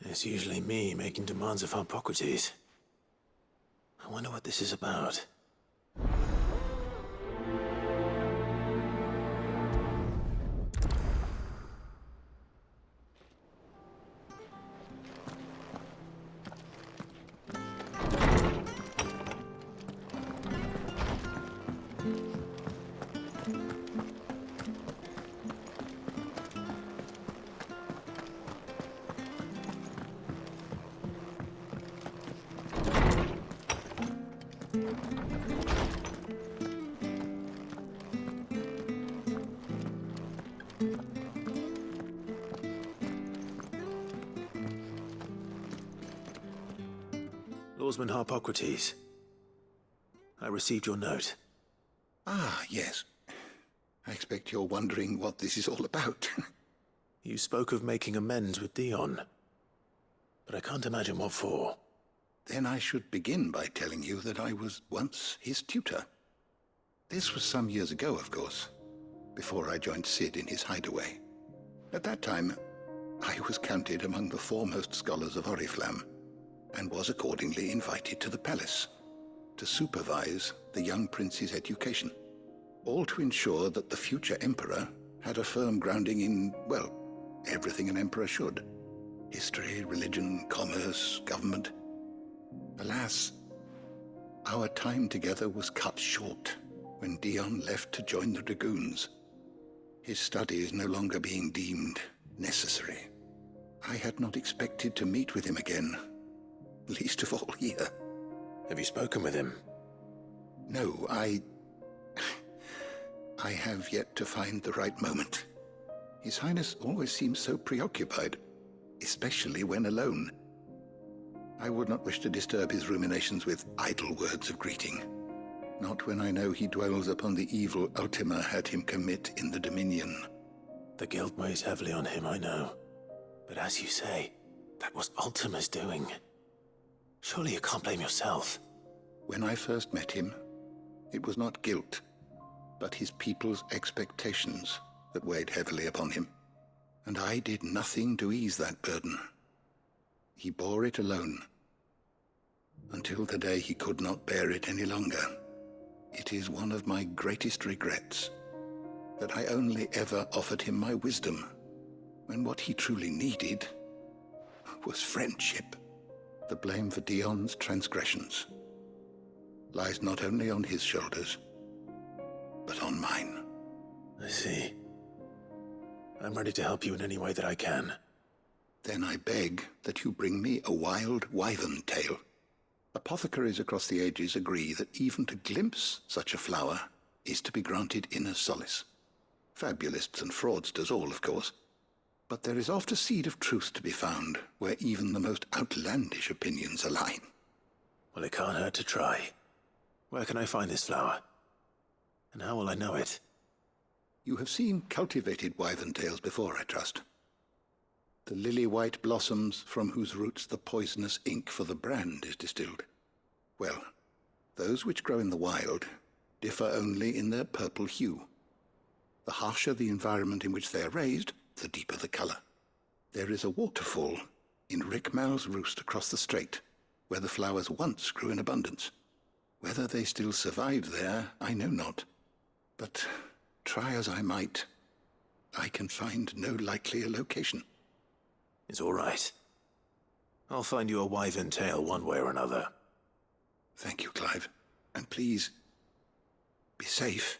It's usually me making demands of Hippocrates. I wonder what this is about. Lawsman Hippocrates, I received your note. Ah, yes. I expect you're wondering what this is all about. You spoke of making amends with Dion, but I can't imagine what for. Then I should begin by telling you that I was once his tutor. This was some years ago, of course, before I joined Sid in his hideaway. At that time, I was counted among the foremost scholars of Oriflamme, and was accordingly invited to the palace to supervise the young prince's education, all to ensure that the future emperor had a firm grounding in, well, everything an emperor should. History, religion, commerce, government. Alas, our time together was cut short when Dion left to join the dragoons, his studies no longer being deemed necessary. I had not expected to meet with him again, least of all here. Have you spoken with him? No, I have yet to find the right moment. His Highness always seems so preoccupied, especially when alone. I would not wish to disturb his ruminations with idle words of greeting, not when I know he dwells upon the evil Ultima had him commit in the Dominion. The guilt weighs heavily on him, I know. But as you say, that was Ultima's doing. Surely you can't blame yourself. When I first met him, it was not guilt, but his people's expectations that weighed heavily upon him. And I did nothing to ease that burden. He bore it alone, until the day he could not bear it any longer. It is one of my greatest regrets that I only ever offered him my wisdom, when what he truly needed was friendship. The blame for Dion's transgressions lies not only on his shoulders, but on mine. I see. I'm ready to help you in any way that I can. Then I beg that you bring me a wild wyvern tail. Apothecaries across the ages agree that even to glimpse such a flower is to be granted inner solace. Fabulists and fraudsters all, of course. But there is oft a seed of truth to be found where even the most outlandish opinions align. Well, it can't hurt to try. Where can I find this flower? And how will I know it? You have seen cultivated wyvern tails before, I trust. The lily-white blossoms from whose roots the poisonous ink for the brand is distilled. Well, those which grow in the wild differ only in their purple hue. The harsher the environment in which they are raised, the deeper the color. There is a waterfall in Rickmal's roost across the strait, where the flowers once grew in abundance. Whether they still survive there, I know not. But try as I might, I can find no likelier location. It's all right. I'll find you a wyvern tail one way or another. Thank you, Clive. And please, be safe.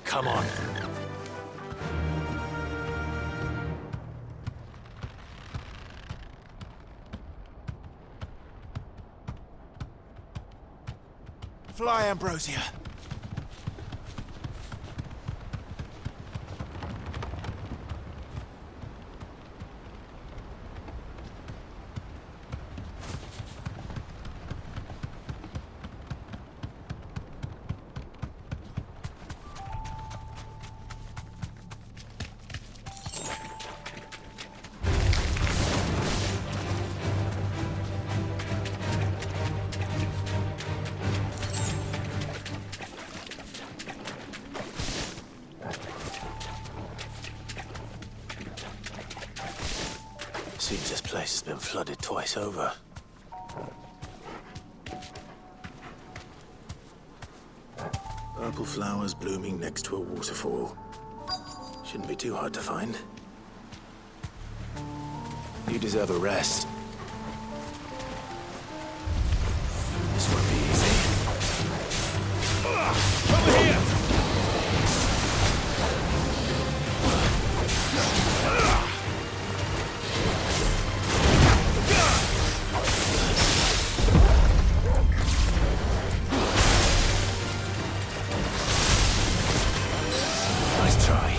Come on. Fly, Ambrosia. Seems this place has been flooded twice over. Purple flowers blooming next to a waterfall. Shouldn't be too hard to find. You deserve a rest. This won't be easy. Over here! Nice try.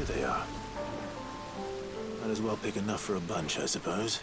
They are. Might as well pick enough for a bunch, I suppose.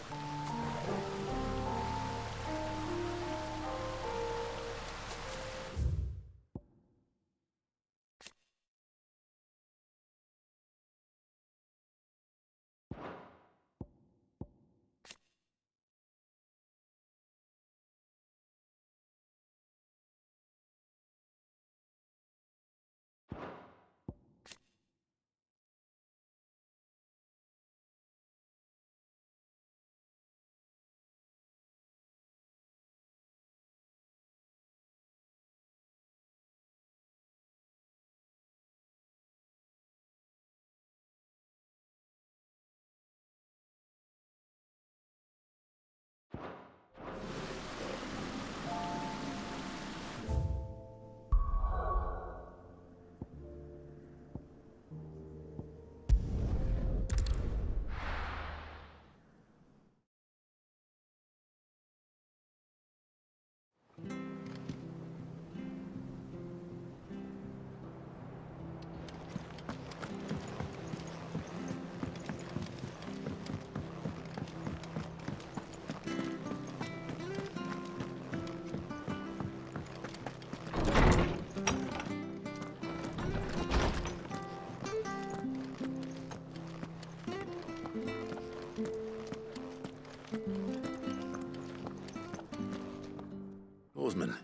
Oarsman,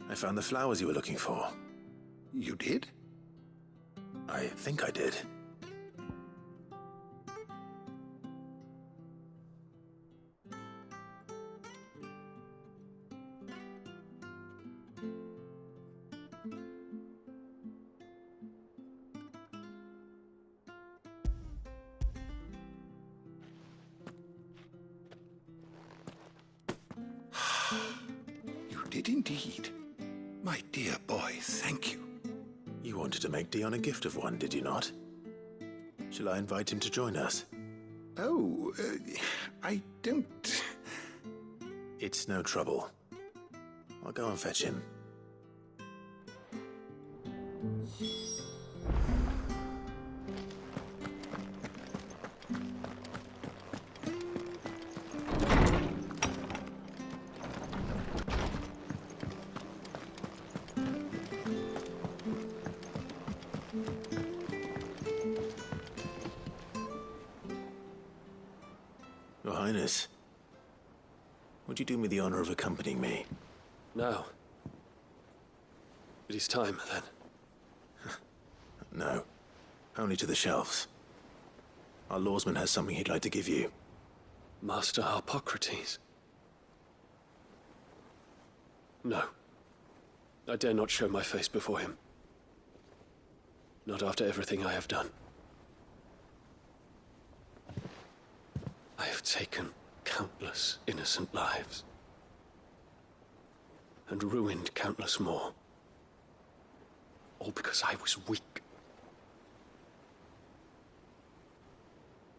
I found the flowers you were looking for. You did? I think I did. You did indeed. My dear boy, thank you. You wanted to make Dion a gift of one, did you not? Shall I invite him to join us? Oh, I don't... It's no trouble. I'll go and fetch him. Your Highness, would you do me the honor of accompanying me? No. It is time, then. No, only to the shelves. Our lawsman has something he'd like to give you. Master Harpocrates. No. I dare not show my face before him. Not after everything I have done. I have taken countless innocent lives. And ruined countless more. All because I was weak.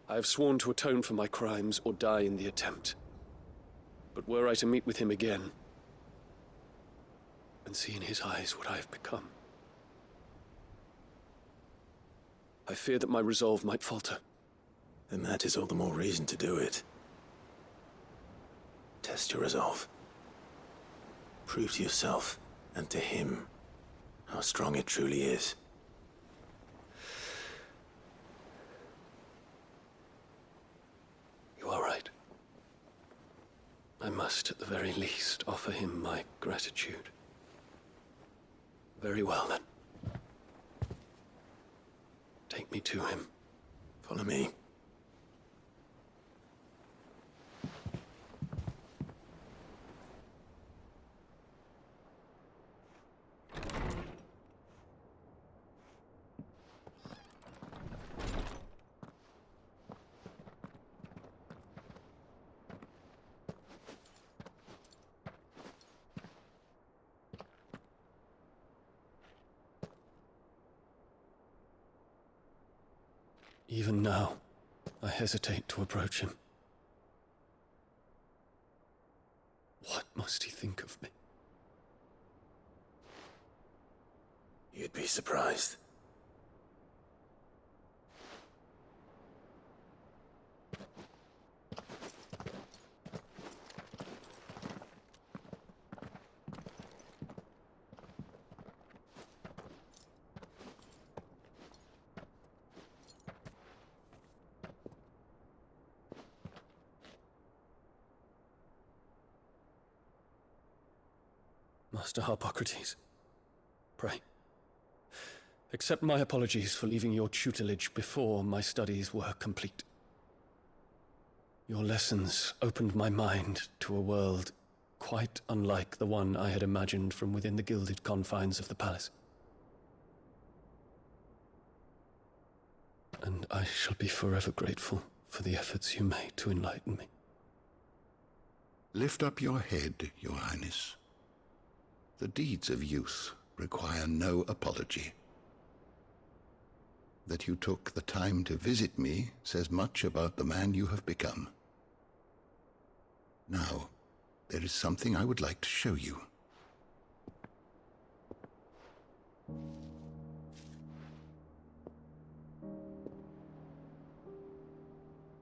I have sworn to atone for my crimes or die in the attempt. But were I to meet with him again, and see in his eyes what I have become, I fear that my resolve might falter. Then that is all the more reason to do it. Test your resolve. Prove to yourself and to him, how strong it truly is. You are right. I must, at the very least, offer him my gratitude. Very well, then. Take me to him. Follow me. Even now, I hesitate to approach him. What must he think of me? You'd be surprised. Master Harpocrates, pray, accept my apologies for leaving your tutelage before my studies were complete. Your lessons opened my mind to a world quite unlike the one I had imagined from within the gilded confines of the palace. And I shall be forever grateful for the efforts you made to enlighten me. Lift up your head, Your Highness. The deeds of youth require no apology. That you took the time to visit me says much about the man you have become. Now, there is something I would like to show you.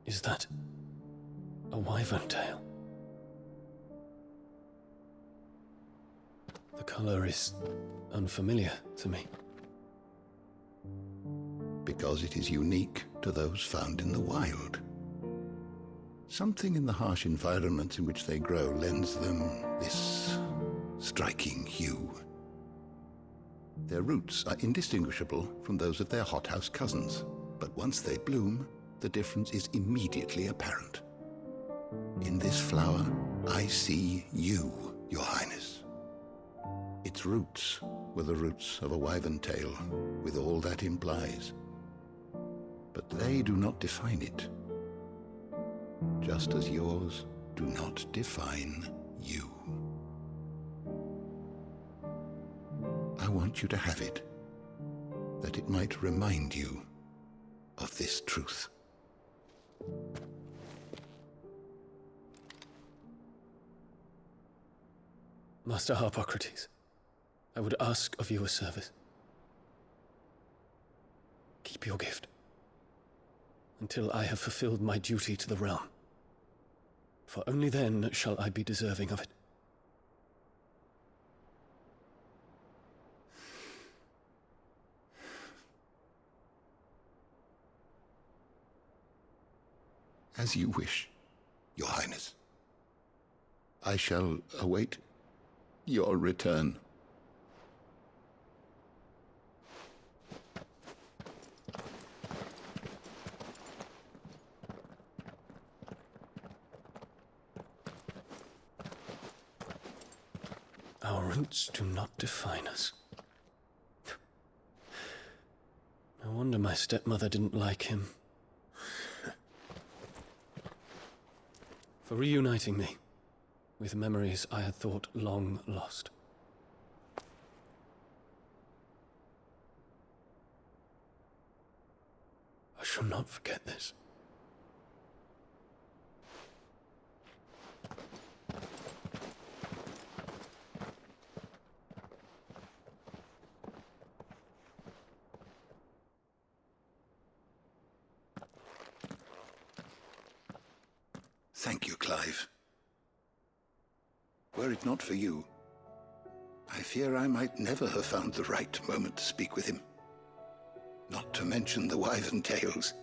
Is that a wyvern tail? The color is unfamiliar to me. Because it is unique to those found in the wild. Something in the harsh environments in which they grow lends them this striking hue. Their roots are indistinguishable from those of their hothouse cousins, but once they bloom, the difference is immediately apparent. In this flower, I see you, Your Highness. Its roots were the roots of a wyvern tail, with all that implies. But they do not define it, just as yours do not define you. I want you to have it, that it might remind you of this truth. Master Harpocrates, I would ask of you a service. Keep your gift until I have fulfilled my duty to the realm, for only then shall I be deserving of it. As you wish, Your Highness. I shall await your return. Our roots do not define us. No wonder my stepmother didn't like him. For reuniting me with memories I had thought long lost. I shall not forget this. Thank you, Clive. Were it not for you, I fear I might never have found the right moment to speak with him. Not to mention the wyvern tales.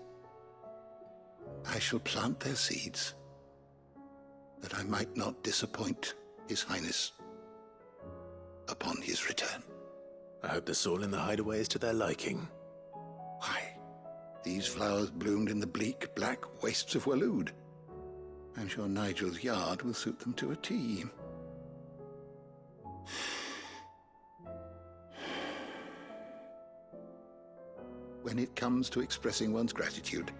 I shall plant their seeds, that I might not disappoint His Highness upon his return. I hope the soil in the hideaway is to their liking. Why, these flowers bloomed in the bleak, black wastes of Waloed. I'm sure Nigel's yard will suit them to a T. When it comes to expressing one's gratitude,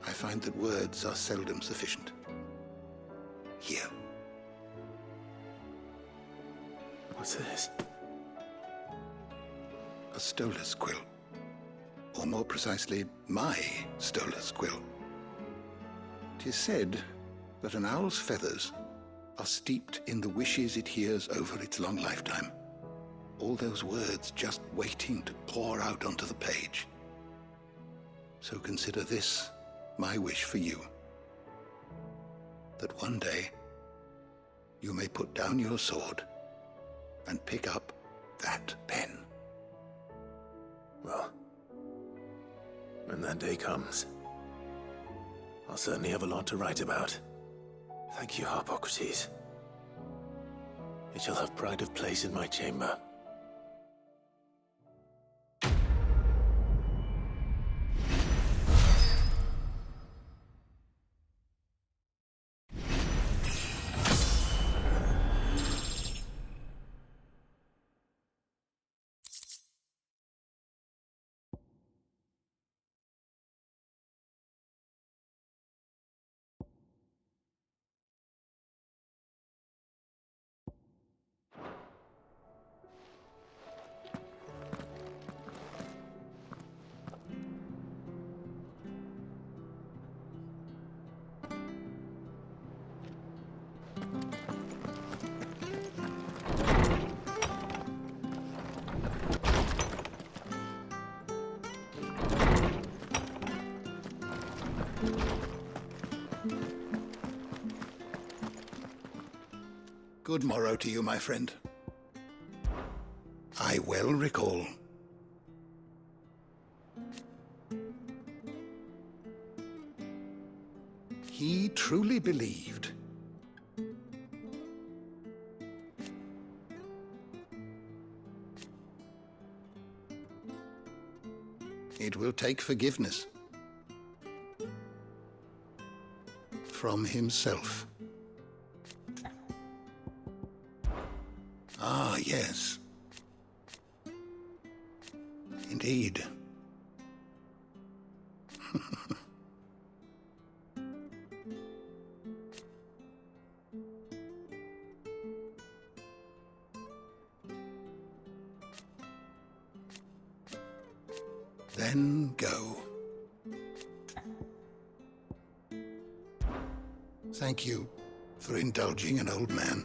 I find that words are seldom sufficient. Here. What's this? A stolas quill. Or more precisely, my stolas quill. 'Tis said that an owl's feathers are steeped in the wishes it hears over its long lifetime. All those words just waiting to pour out onto the page. So consider this my wish for you. That one day you may put down your sword and pick up that pen. Well, when that day comes, I'll certainly have a lot to write about. Thank you, Harpocrates. It shall have pride of place in my chamber. Good morrow to you, my friend. I well recall. He truly believed it will take forgiveness from himself. Ah, yes. Indeed. Then go. Thank you for indulging an old man.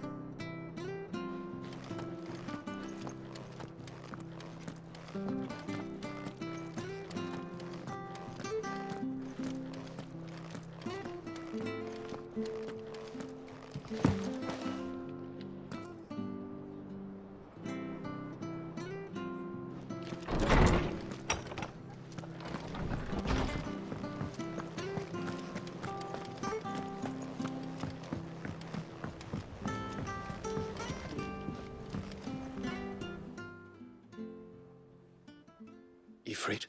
Ifrit?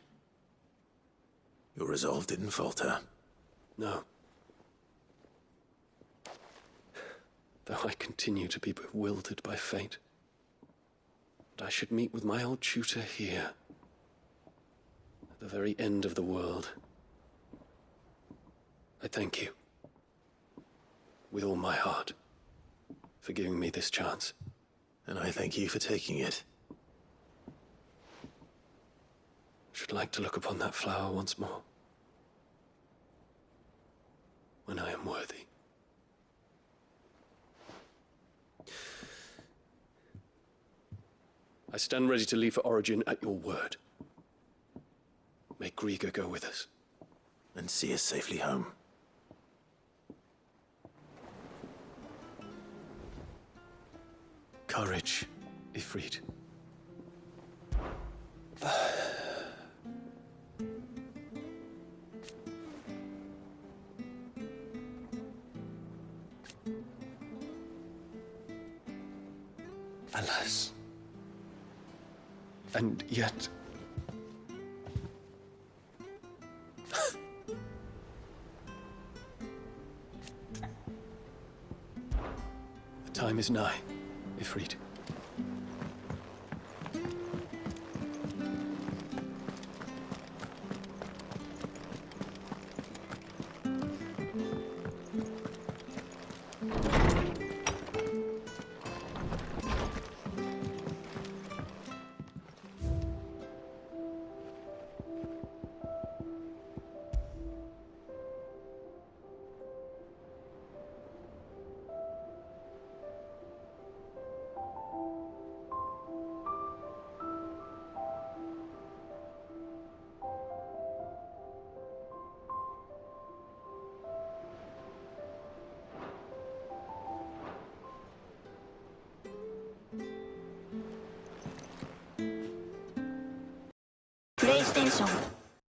Your resolve didn't falter. No. Though I continue to be bewildered by fate. But I should meet with my old tutor here, at the very end of the world. I thank you, with all my heart, for giving me this chance. And I thank you for taking it. Should like to look upon that flower once more, when I am worthy. I stand ready to leave for Origin at your word. May Grieger go with us. And see us safely home. Come. Courage, Ifrit. Alas. And yet... the time is nigh, Ifrit. PlayStation